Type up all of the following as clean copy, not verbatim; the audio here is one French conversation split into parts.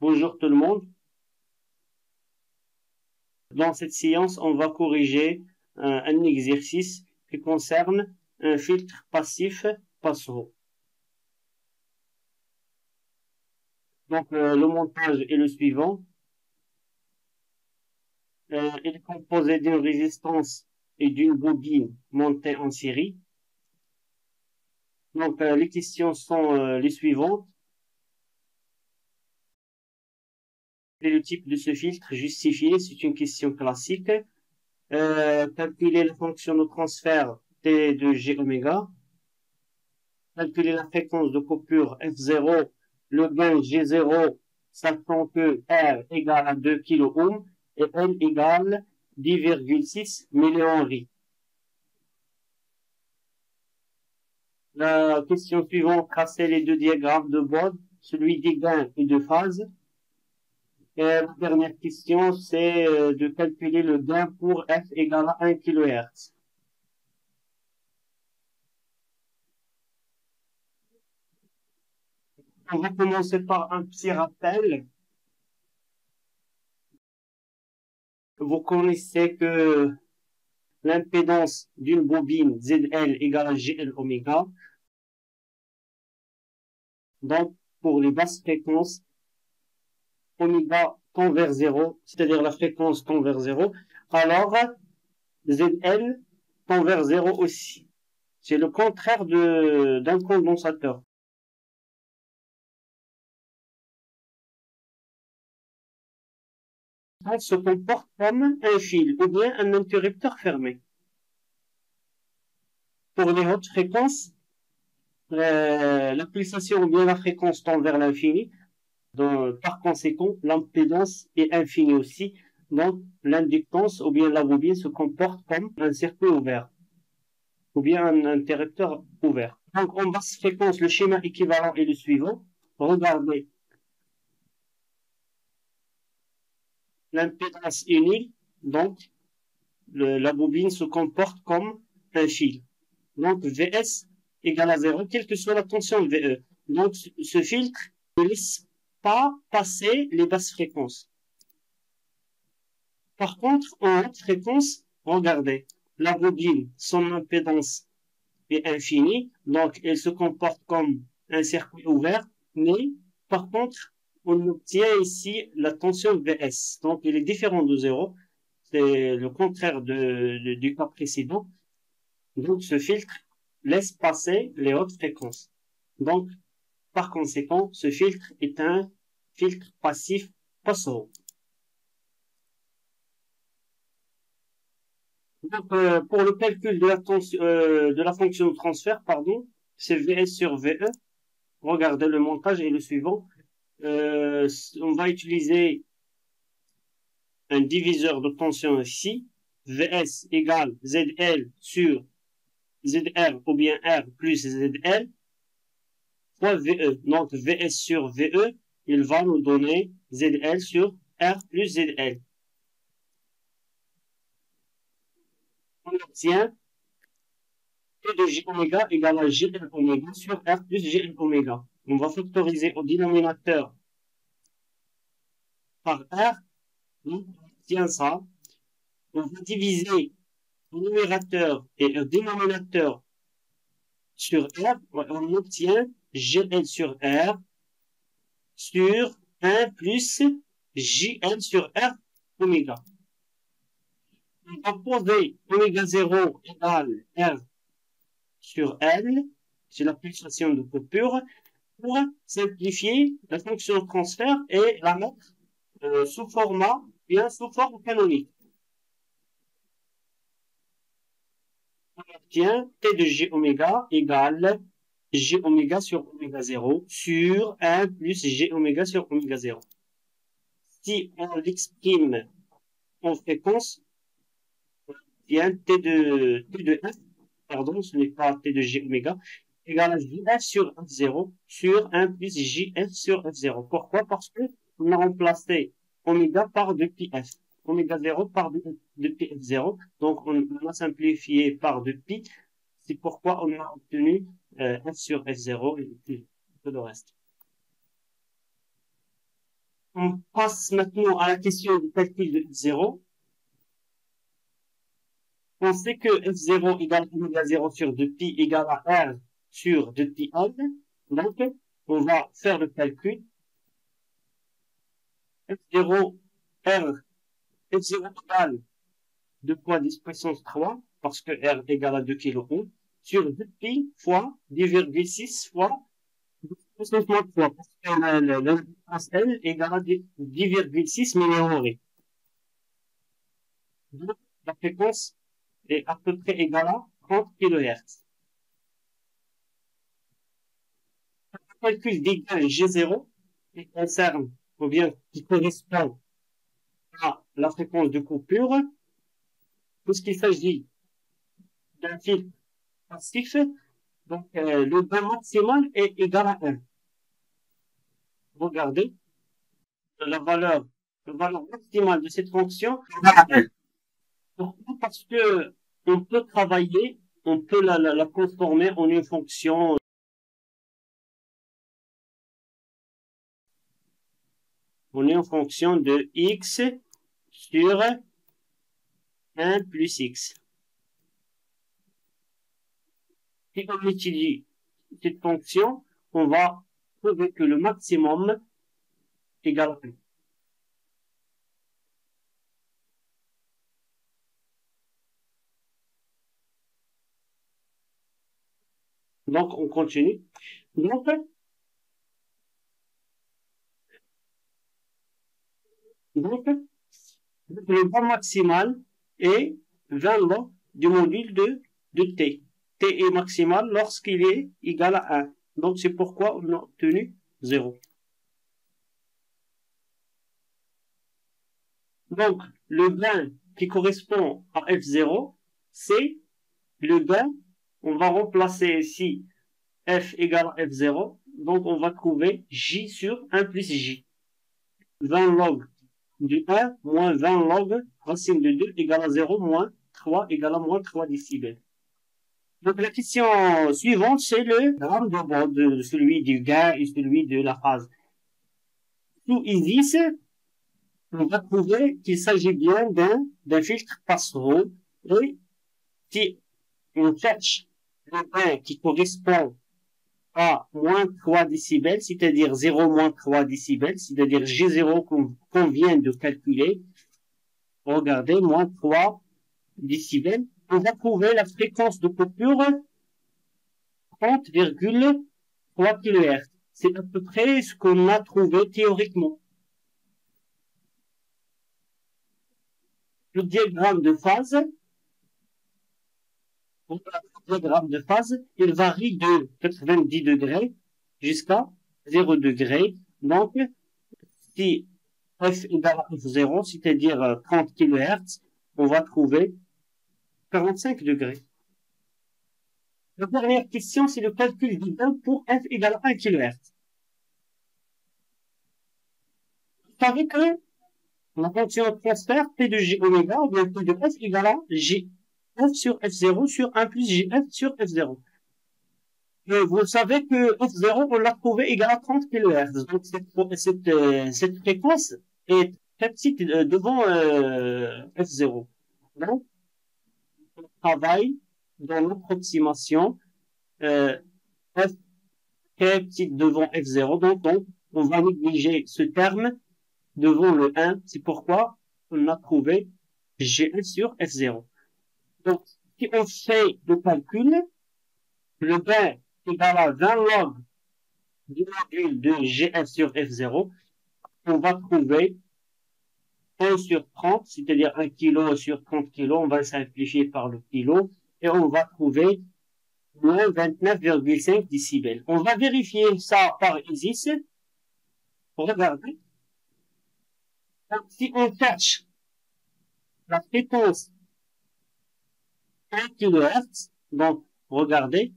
Bonjour tout le monde. Dans cette séance, on va corriger un exercice qui concerne un filtre passif Passau. Donc le montage est le suivant. Il est composé d'une résistance et d'une bobine montée en série. Donc les questions sont les suivantes. Quel est le type de ce filtre justifié? C'est une question classique. Calculer la fonction de transfert T de G oméga. Calculer la fréquence de coupure F0, le gain G0, sachant que R égale à 2 kΩ et L égale 10,6 millihenry. La question suivante, tracer les deux diagrammes de Bode, celui des gains et de phase. Et la dernière question, c'est de calculer le gain pour F égale à 1 kHz. On va commencer par un petit rappel. Vous connaissez que l'impédance d'une bobine ZL égale à GL oméga. Donc, pour les basses fréquences, oméga tend vers 0, c'est-à-dire la fréquence tend vers 0. Alors, ZL tend vers 0 aussi. C'est le contraire d'un condensateur. On se comporte comme un fil ou bien un interrupteur fermé. Pour les hautes fréquences, la pulsation ou bien la fréquence tend vers l'infini. Par conséquent, l'impédance est infinie aussi. Donc, l'inductance ou bien la bobine se comporte comme un circuit ouvert ou bien un interrupteur ouvert. Donc, en basse fréquence, le schéma équivalent est le suivant. Regardez. L'impédance est nulle, donc la bobine se comporte comme un fil. Donc, Vs égale à 0, quelle que soit la tension VE. Donc, ce filtre ne laisse pas passer les basses fréquences. Par contre, en haute fréquence, regardez, la bobine, son impédance est infinie, donc elle se comporte comme un circuit ouvert, mais par contre, on obtient ici la tension Vs. Donc, il est différent de 0. C'est le contraire du cas précédent. Donc, ce filtre laisse passer les hautes fréquences. Donc, par conséquent, ce filtre est un filtre passif Passau. Donc, pour le calcul de la fonction de transfert, pardon, c'est Vs sur VE. Regardez, le montage est le suivant. On va utiliser un diviseur de tension ici. Vs égale ZL sur ZR ou bien R plus ZL fois VE. Donc, Vs sur VE, il va nous donner ZL sur R plus ZL. On obtient T de J oméga égale à GL oméga sur R plus GL oméga. On va factoriser au dénominateur par R. Donc, on obtient ça. On va diviser le numérateur et le dénominateur sur R. On obtient GL sur R sur 1 plus JL sur R oméga. On va poser oméga 0 égale R sur L, c'est la pulsation de coupure, pour simplifier la fonction de transfert et la mettre sous forme canonique. On obtient T de G oméga égale G oméga sur oméga 0 sur 1 plus G oméga sur oméga 0. Si on l'exprime en fréquence, bien T de F, pardon, ce n'est pas T de G oméga, égale à JF sur F0 sur 1 plus JF sur F0. Pourquoi? Parce que on a remplacé oméga par 2πf. Oméga 0 par 2πf0. Donc, on a simplifié par 2π. C'est pourquoi on a obtenu F sur F0 et tout le reste. On passe maintenant à la question du calcul de F0. On sait que F0 égale oméga 0 sur 2pi égale à R sur 2pi n. Donc, on va faire le calcul. F0, R, F0 égale 2 fois 10 puissance 3, parce que R égale à 2 kΩ, sur 2pi fois 10,6 fois 10 puissance moins 3, parce que l'indépendance L égale à 10,6 milliamperes. Donc, la fréquence est à peu près égale à 30 kHz. Le calcul des gains G0 qui concerne, ou bien qui correspond à la fréquence de coupure, puisqu'il s'agit d'un filtre passif, donc le gain maximal est égal à 1. Regardez, la valeur maximale de cette fonction est égale à 1. Pourquoi? Parce que on peut travailler, on peut la transformer en une fonction. On est en fonction de x sur 1 plus x. Si on utilise cette fonction, on va trouver que le maximum égale à 1. Donc, on continue. Donc, le gain maximal est 20 log du module de t. T est maximal lorsqu'il est égal à 1. Donc, c'est pourquoi on a obtenu 0. Donc, le gain qui correspond à F0, c'est le gain. On va remplacer ici F égale à F0. Donc, on va trouver J sur 1 plus J. 20 log du 1 moins 20 log racine de 2 égale à 0 moins 3 égale à moins 3 décibels. Donc, la question suivante, c'est le gramme de bord, celui du gain et celui de la phase. Sous ISIS, on va trouver qu'il s'agit bien d'un filtre passe-rôle. Et si on cherche le gain qui correspond à moins 3 décibels, c'est-à-dire 0 moins 3 décibels, c'est-à-dire G0 qu'on vient de calculer, regardez, moins 3 décibels, on va trouver la fréquence de coupure 30,3 kHz. C'est à peu près ce qu'on a trouvé théoriquement. Le diagramme de phase, il varie de 90 degrés jusqu'à 0 degrés. Donc, si F égale à F0, c'est-à-dire 30 kHz, on va trouver 45 degrés. La dernière question, c'est le calcul du gain pour F égale à 1 kHz. Vous savez que la fonction de transfert P de J oméga, ou bien P de F égale à J F sur F0 sur 1 plus JF sur F0. Et vous savez que F0, on l'a trouvé égal à 30 kHz. Donc, cette fréquence est très petite devant F0. Donc, on travaille dans l'approximation F très petite devant F0. Donc, on va négliger ce terme devant le 1. C'est pourquoi on a trouvé G1 sur F0. Donc, si on fait le calcul, le gain égal à 20 log du module de GF sur F0, on va trouver 1 sur 30, c'est-à-dire 1 kg sur 30 kg, on va simplifier par le kilo, et on va trouver moins 29,5 décibels. On va vérifier ça par ISIS. Regardez. Donc, si on cherche la fréquence 1 kHz, donc regardez,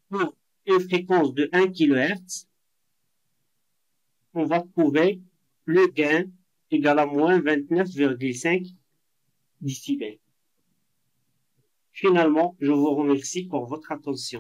pour une fréquence de 1 kHz, on va trouver le gain égal à moins 29,5 décibels. Finalement, je vous remercie pour votre attention.